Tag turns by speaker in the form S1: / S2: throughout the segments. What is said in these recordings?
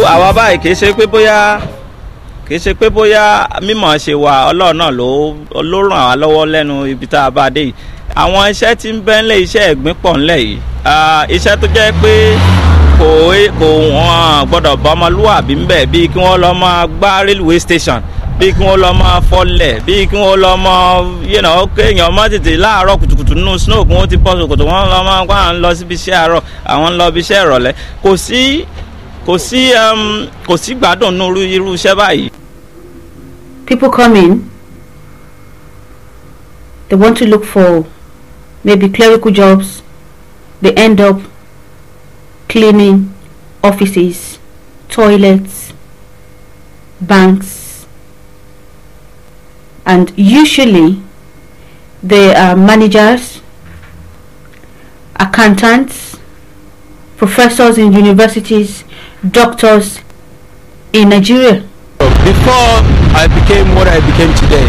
S1: àwa báyìí kì í ṣe pé bóyá mímọ̀ ṣe wà Ọlọ́run náà ló ràn wá lọ́wọ́ lẹ́nu ibi tá a bá dé yìí. Àwọn iṣẹ́ tí ń bẹ ńlẹ̀ iṣẹ́ ẹ̀gbin pọ̀ ńlẹ̀ yìí. Iṣẹ́ tó jẹ́ pé kò wọ́n gbọ́dọ̀ bá ọmọlúwàbí ń bẹ̀ bíi kí wọ́n lọ máa gbá railway station, bíi kí wọ́n lọ máa fọlẹ̀, bíi kí wọ́n lọ máa kéèyàn má tètè láàárọ̀ kùtùkùtù nínú snow kí wọ́n ti bọ́ sòkòtò wọ́n lọ máa gbá lọ síbi iṣẹ́ àárọ̀ àwọn ń lọ ibi iṣẹ́ ìrọ̀lẹ́. Kò sí gbádùn nínú irú iṣẹ́ báyìí.
S2: People come in, they want to look for maybe clerical jobs, they end up cleaning offices, toilets, banks, and usually they are managers, accountants, professors in universities, doctors in Nigeria.
S3: Before I became what I became today,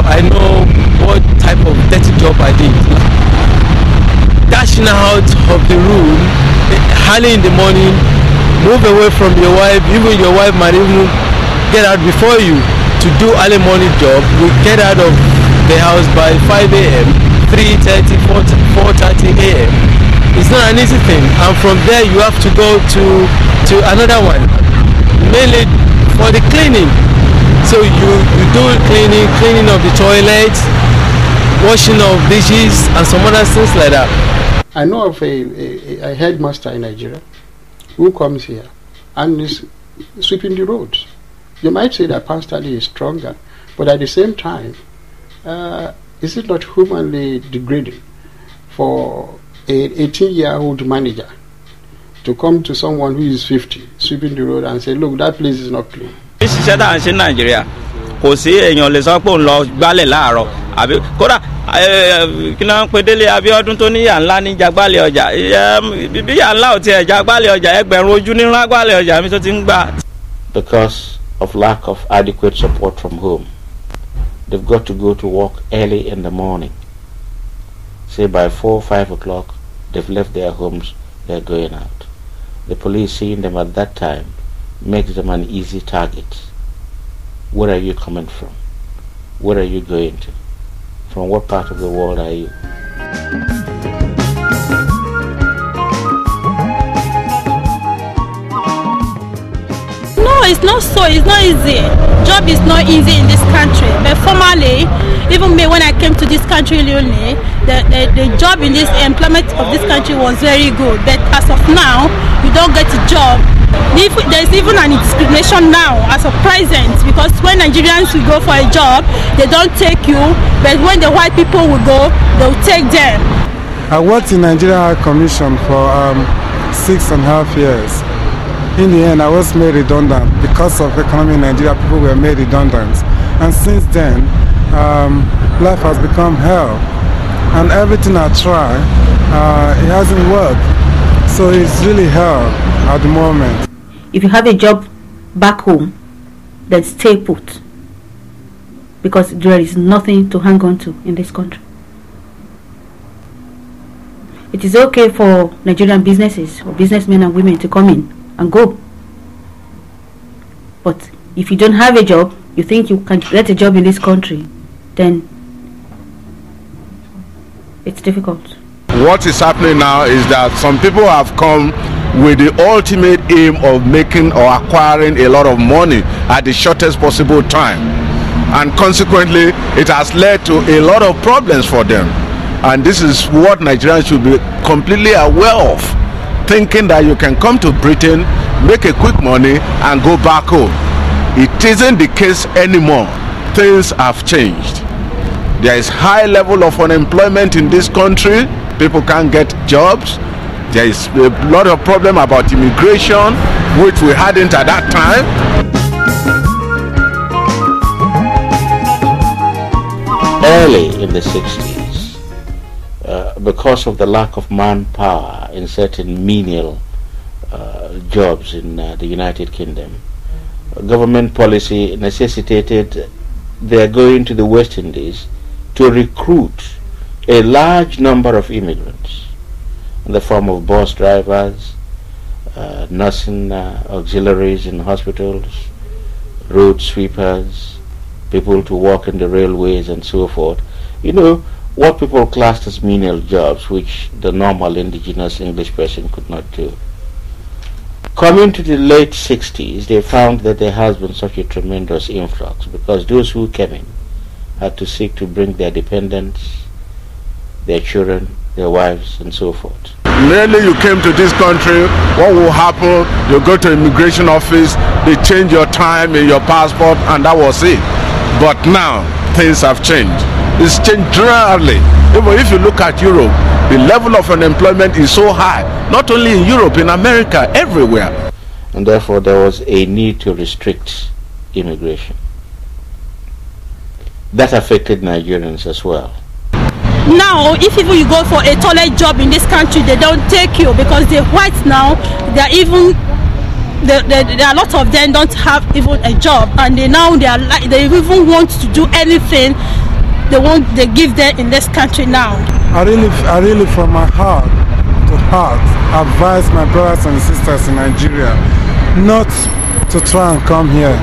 S3: I know what type of dirty job I did. Dashing out of the room early in the morning, move away from your wife, even your wife might even get out before you to do early morning job. We get out of the house by 5 a.m., 3:30, 4:30 a.m. It's not an easy thing, and from there you have to go to another one, mainly for the cleaning. So you do cleaning of the toilets, washing of dishes, and some other things like that.
S4: I know of a headmaster in Nigeria who comes here and is sweeping the roads. You might say that pound sterling is stronger, but at the same time, is it not humanly degrading for an 18-year-old manager to come to someone who is 50, sweeping the road and say, look, that place is not clean?
S1: Iṣẹ́ tá à ń ṣe Nàìjíríà kò sí èèyàn lè sọ pé òun lọ gbálẹ̀ láàárọ̀ àbí kódà kí náà ń pe Délé Abíọ́dún tó ní yà ńlá ní jagbálẹ̀ ọjà bí yà ńlá ò tiẹ̀ jagbálẹ̀ ọjà ẹgbẹ̀rún ojú ní ńlá gbálẹ̀ ọjà mi tó ti ń gbà.
S5: Because of lack of adequate support from home, they've got to go to work early in the morning. Say by 4 or 5 o'clock, they've left their homes, they're going out. The police seeing them at that time makes them an easy target. Where are you coming from? Where are you going to? From what part of the world are you?
S6: No, it's not easy. Job is not easy in this country. But formerly, even me when I came to this country only, the job in this employment of this country was very good. But as of now, you don't get a job. There's even an discrimination now as of present, because when Nigerians will go for a job, they don't take you, but when the white people will go, they'll take them.
S7: I worked in Nigeria High Commission for 6.5 years. In the end, I was made redundant. Because of economy in Nigeria, people were made redundant. And since then, life has become hell. And everything I try, it hasn't worked. So it's really hell at the moment.
S2: If you have a job back home, then stay put, because there is nothing to hang on to in this country. It is okay for Nigerian businesses or businessmen and women to come in and go, but if you don't have a job, you think you can get a job in this country, then it's difficult.
S8: What is happening now is that some people have come with the ultimate aim of making or acquiring a lot of money at the shortest possible time, and consequently it has led to a lot of problems for them. And this is what Nigerians should be completely aware of, thinking that you can come to Britain, make a quick money and go back home. It isn't the case anymore. Things have changed. There is high level of unemployment in this country. People can't get jobs. There is a lot of problem about immigration, which we hadn't at that time.
S5: Early in the 60s, because of the lack of manpower in certain menial jobs in the United Kingdom, government policy necessitated their going to the West Indies to recruit a large number of immigrants in the form of bus drivers, nursing auxiliaries in hospitals, road sweepers, people to work in the railways and so forth. You know, what people classed as menial jobs, which the normal indigenous English person could not do. Coming to the late 60s, they found that there has been such a tremendous influx because those who came in had to seek to bring their dependents, their children, their wives, and so forth.
S8: Merely you came to this country, what will happen? You go to immigration office, they change your time in your passport, and that was it. But now, things have changed. It's changed drastically. Even if you look at Europe, the level of unemployment is so high, not only in Europe, in America, everywhere.
S5: And therefore there was a need to restrict immigration. That affected Nigerians as well.
S6: Now, if even you go for a toilet job in this country, they don't take you because the whites now, there are a lot of them don't have even a job, and they even want to do anything they give them in this country now.
S7: I really from my heart to heart advise my brothers and sisters in Nigeria not to try and come here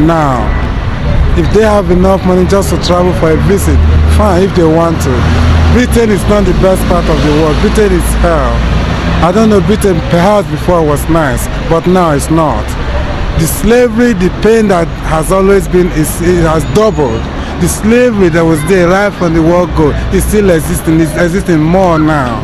S7: now. If they have enough money just to travel for a visit, fine if they want to. Britain is not the best part of the world. Britain is hell. I don't know, Britain perhaps before was nice, but now it's not. The slavery, the pain that has always been, it has doubled. The slavery that was there right from the world go is still existing. It's existing more now.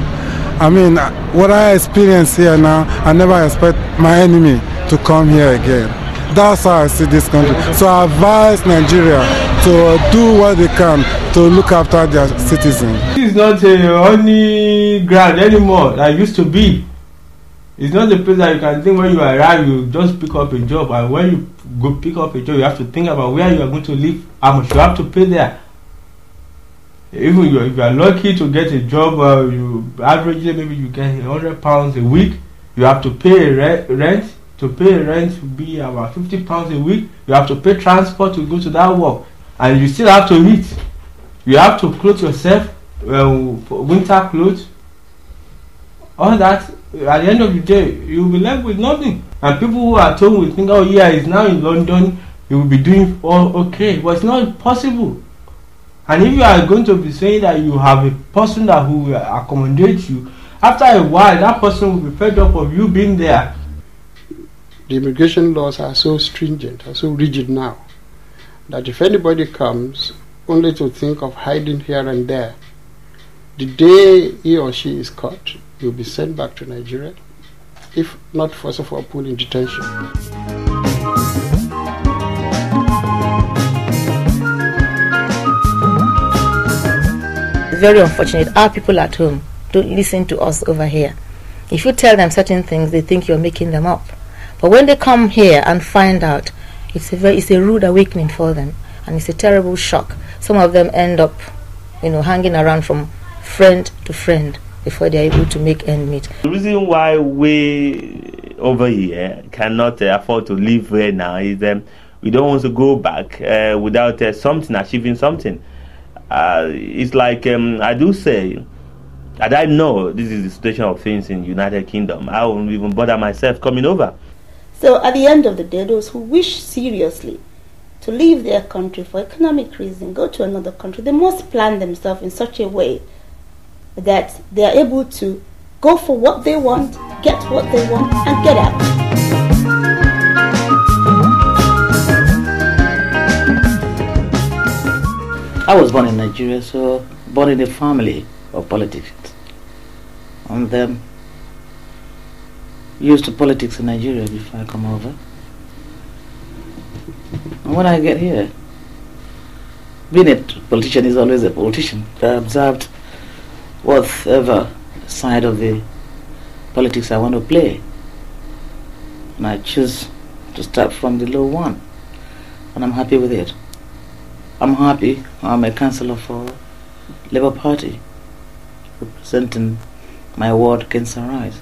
S7: I mean, what I experience here now, I never expect my enemy to come here again. That's how I see this country. So I advise Nigeria to do what they can to look after their citizens.
S3: This is not a honey ground anymore that used to be. It's not the place that you can think when you arrive, you just pick up a job, and when you go pick up a job, you have to think about where you are going to live, how much you have to pay there. Even if you are lucky to get a job, you averagely maybe you get £100 a week, you have to pay rent. To pay rent will be about £50 a week. You have to pay transport to go to that work, and you still have to eat. You have to clothe yourself, winter clothes. All that, at the end of the day, you will be left with nothing. And people who are told will think, oh yeah, he's now in London, he will be doing all okay. But it's not possible. And if you are going to be saying that you have a person that who will accommodate you, after a while, that person will be fed up of you being there.
S4: The immigration laws are so stringent, are so rigid now, that if anybody comes only to think of hiding here and there, the day he or she is caught, you'll be sent back to Nigeria, if not first of all put in detention.
S9: Very unfortunate. Our people at home don't listen to us over here. If you tell them certain things, they think you're making them up. But when they come here and find out, it's a rude awakening for them, and it's a terrible shock. Some of them end up, hanging around from friend to friend before they're able to make end meet.
S10: The reason why we over here cannot afford to live here now is we don't want to go back without achieving something. It's like I do say, and I know this is the situation of things in United Kingdom. I won't even bother myself coming over.
S2: So at the end of the day, those who wish seriously to leave their country for economic reasons, go to another country, they must plan themselves in such a way that they are able to go for what they want, get what they want, and get out.
S9: I was born in Nigeria, so born in a family of politicians. And used to politics in Nigeria before I come over. And when I get here, being a politician is always a politician. I observed whatever side of the politics I want to play. And I choose to start from the low one. And I'm happy with it. I'm happy I'm a councillor for Labour Party, representing my ward, Kensal Rise.